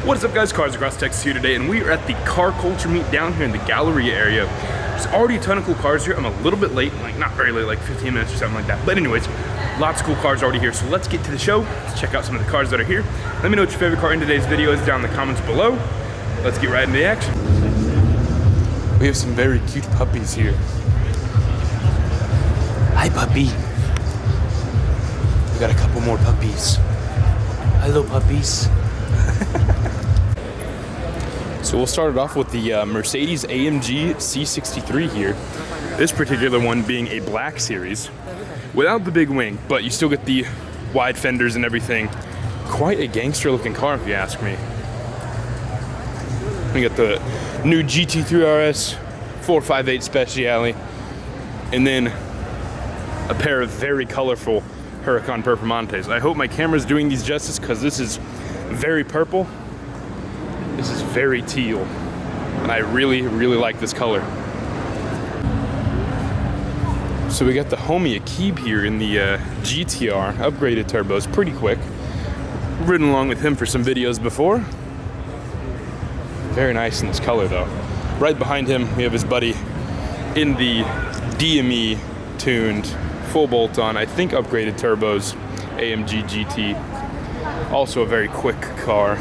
What is up, guys? Cars Across Texas here today, and we are at the car culture meet down here in the Galleria area. There's already a ton of cool cars here. I'm a little bit late, like not very late, like 15 minutes or something like that. But anyways, lots of cool cars already here. So let's get to the show. Let's check out some of the cars that are here. Let me know what your favorite car in today's video is down in the comments below. Let's get right into the action. We have some very cute puppies here. Hi, puppy. We got a couple more puppies. Hello, puppies. So we'll start it off with the Mercedes AMG C63 here. This particular one being a black series without the big wing, but you still get the wide fenders and everything. Quite a gangster looking car if you ask me. We got the new GT3 RS 458 Speciale, and then a pair of very colorful Huracan Performantes. I hope my camera's doing these justice because this is very purple. This is very teal, and I really, really like this color. So we got the homie Akib here in the GTR, upgraded turbos, pretty quick. Ridden along with him for some videos before. Very nice in this color though. Right behind him, we have his buddy in the DME tuned, full bolt-on, I think upgraded turbos, AMG GT. Also a very quick car.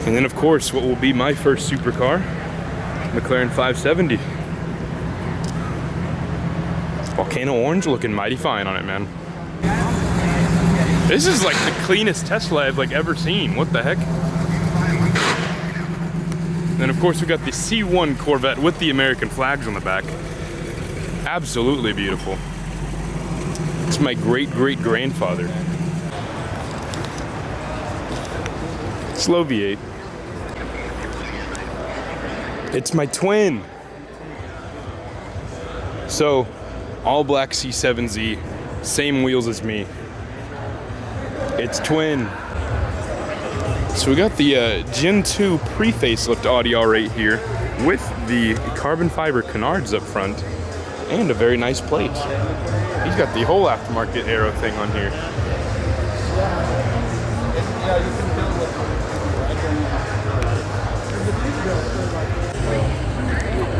And then, of course, what will be my first supercar, McLaren 570. Volcano orange looking mighty fine on it, man. This is like the cleanest Tesla I've ever seen. What the heck? And then, of course, we got the C1 Corvette with the American flags on the back. Absolutely beautiful. It's my great-great-grandfather. Slow V8. It's my twin. So, all black C7Z, same wheels as me. It's twin. So we got the Gen 2 pre-facelift Audi R8 here with the carbon fiber canards up front and a very nice plate. He's got the whole aftermarket aero thing on here.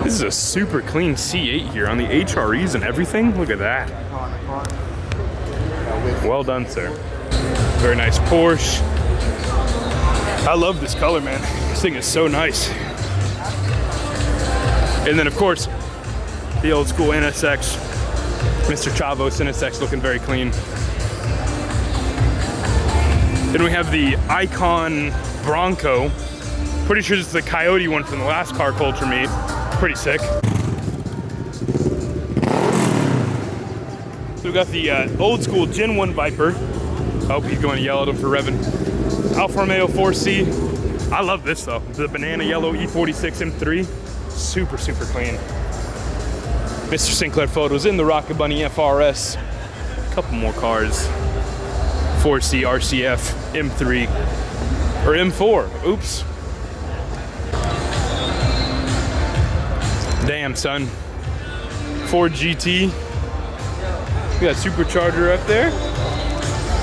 This is a super clean C8 here on the HREs and everything. Look at that. Well done, sir. Very nice Porsche. I love this color, man. This thing is so nice. And then, of course, the old school NSX. Mr. Chavos NSX looking very clean. Then we have the Icon Bronco. Pretty sure it's the Coyote one from the last car culture meet. Pretty sick. So we got the old school Gen 1 Viper. Oh, he's going to yell at him for revving. Alfa Romeo 4C. I love this though. The banana yellow E46 M3. Super, super clean. Mr. Sinclair Photos in the Rocket Bunny FRS. A couple more cars. 4C, RCF, M3, or M4. Oops. Damn, son. Ford GT. We got supercharger up there.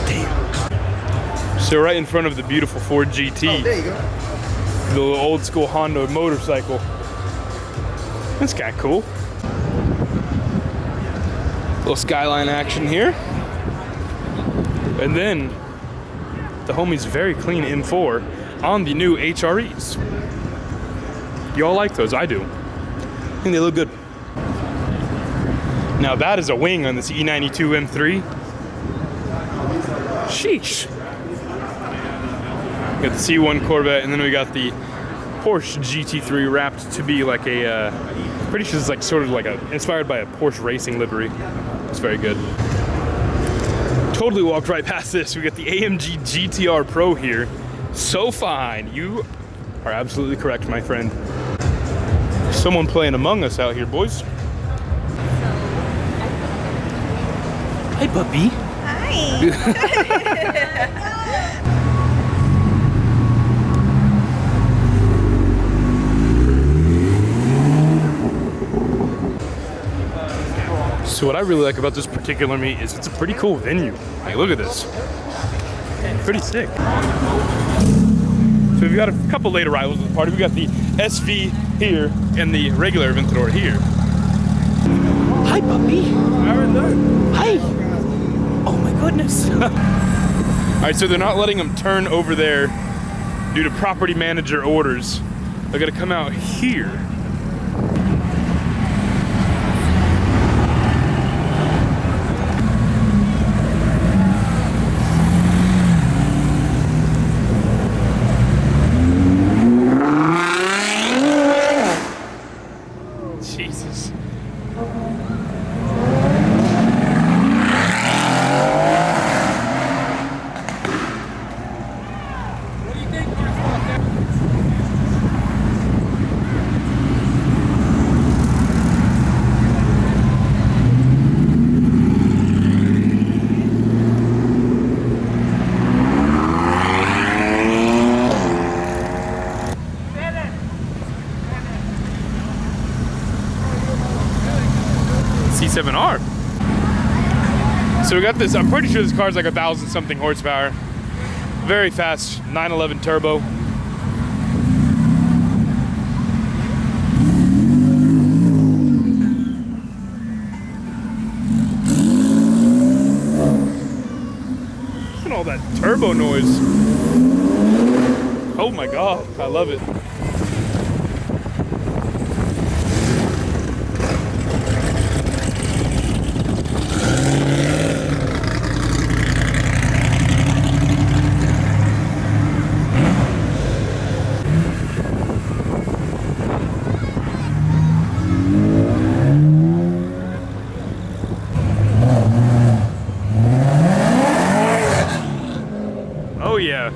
Damn. So right in front of the beautiful Ford GT. Oh, there you go. The little old school Honda motorcycle. That's kind of cool. Little skyline action here. And then the homie's very clean M4 on the new HREs. Y'all like those? I do. I think they look good. Now that is a wing on this E92 M3. Sheesh. We got the C1 Corvette, and then we got the Porsche GT3 wrapped to be like a, pretty sure it's like sort of like a, inspired by a Porsche racing livery. It's very good. Totally walked right past this. We got the AMG GTR Pro here. So fine. You are absolutely correct, my friend. Someone playing Among Us out here, boys. Hi, puppy. Hi. So what I really like about this particular meet is it's a pretty cool venue. Like, look at this. Pretty sick. So we've got a couple late arrivals at the party. We got the SV here and the regular Aventador here. Hi, puppy. Hi. Oh my goodness. All right, so they're not letting them turn over there due to property manager orders. They're gonna come out here. Jesus. C7R. So we got this, I'm pretty sure this car's like 1,000 something horsepower. Very fast, 911 turbo. Listen to all that turbo noise. Oh my God, I love it. Oh yeah.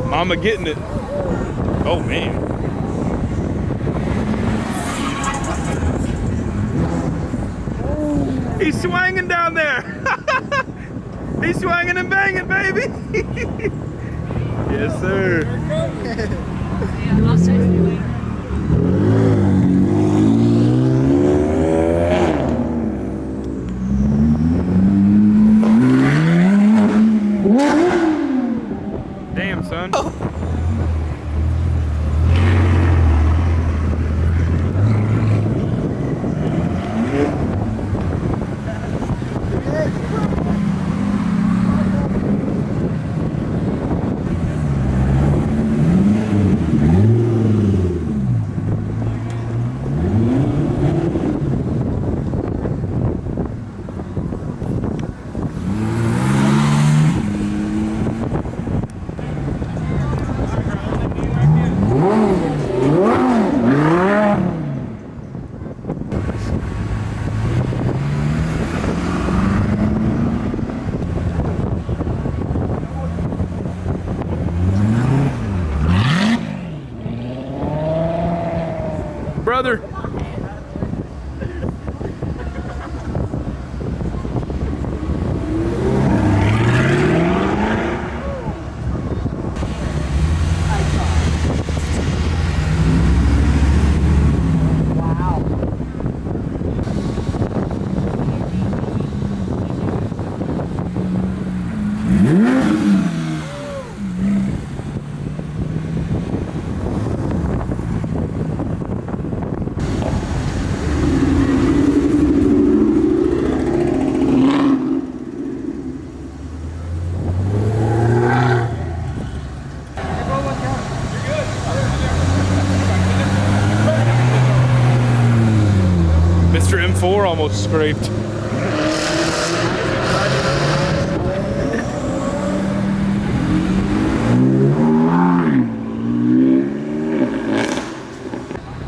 Mama getting it. Oh man. He's swinging down there. He's swinging and banging, baby. Yes, sir. Damn, son. Brother. Mr. M4 almost scraped.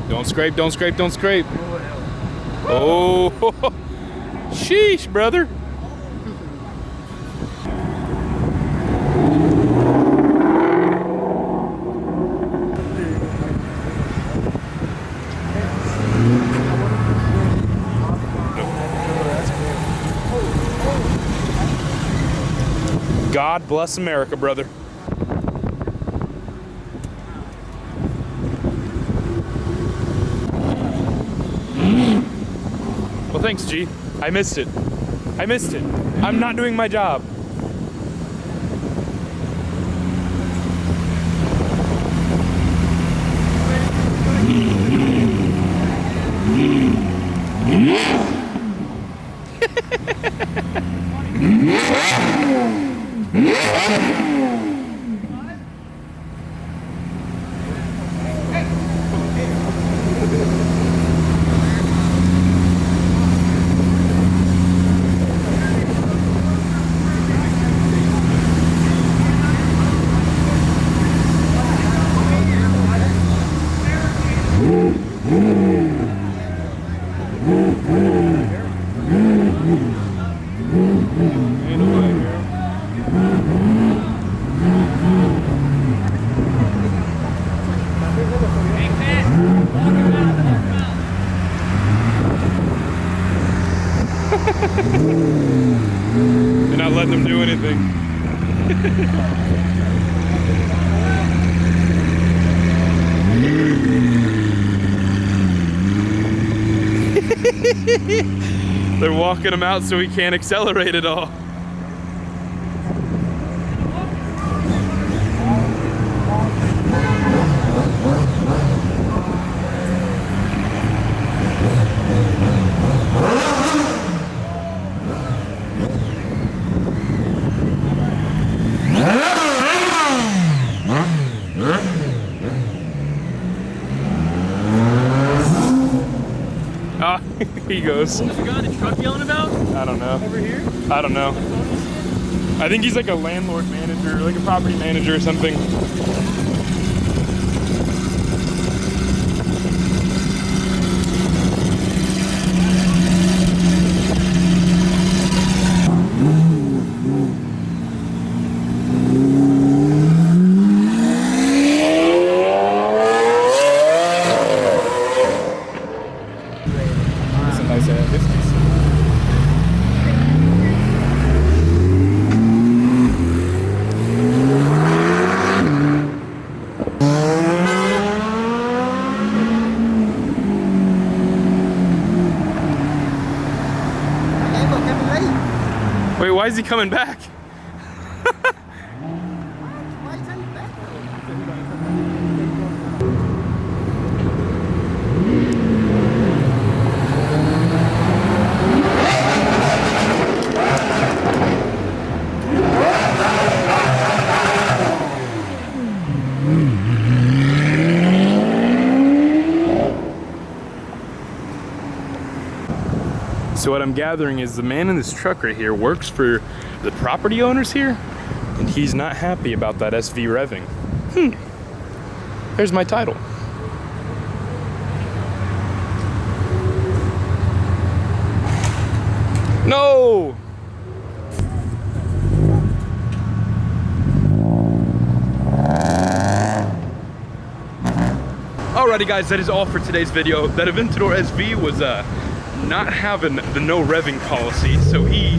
Don't scrape, don't scrape, don't scrape. Oh, sheesh, brother. God bless America, brother. Well, thanks, G. I missed it. I missed it. I'm not doing my job. You're not letting them do anything. They're walking him out so he can't accelerate at all. He goes. What's the guy in the truck yelling about? I don't know. Over here? I don't know. I think he's like a landlord manager, like a property manager or something. Wait, why is he coming back? So what I'm gathering is the man in this truck right here works for the property owners here, and he's not happy about that SV revving. There's my title. No! Alrighty guys, that is all for today's video. That Aventador SV was not having the no revving policy, so he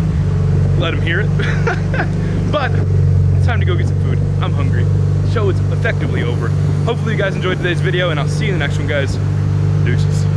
let him hear it. But it's time to go get some food. I'm hungry. The show is effectively over. Hopefully you guys enjoyed today's video, and I'll see you in the next one, guys. Deuces.